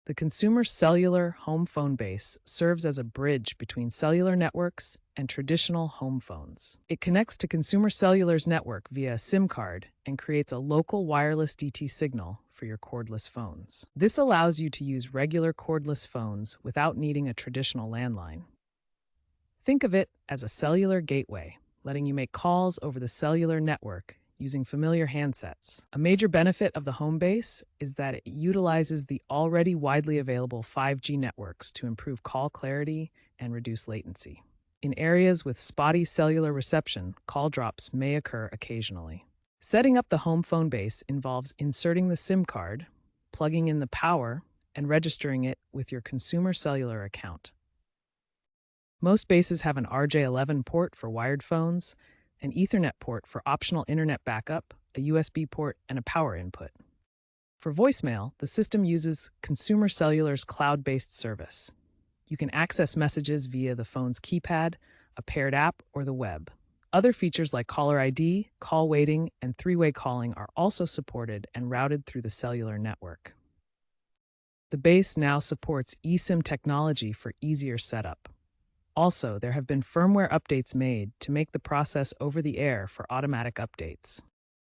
The consumer cellular home phone base serves as a bridge between cellular networks and traditional home phones. It connects to consumer cellular's network via a SIM card and creates a local wireless DT signal for your cordless phones. This allows you to use regular cordless phones without needing a traditional landline. Think of it as a cellular gateway, letting you make calls over the cellular network using familiar handsets. A major benefit of the home base is that it utilizes the already widely available 5G networks to improve call clarity and reduce latency. In areas with spotty cellular reception, call drops may occur occasionally. Setting up the home phone base involves inserting the SIM card, plugging in the power, and registering it with your consumer cellular account. Most bases have an RJ11 port for wired phones, an Ethernet port for optional internet backup, a USB port, and a power input. For voicemail, the system uses Consumer Cellular's cloud-based service. You can access messages via the phone's keypad, a paired app, or the web. Other features like caller ID, call waiting, and three-way calling are also supported and routed through the cellular network. The base now supports eSIM technology for easier setup. Also, there have been firmware updates made to make the process over the air for automatic updates.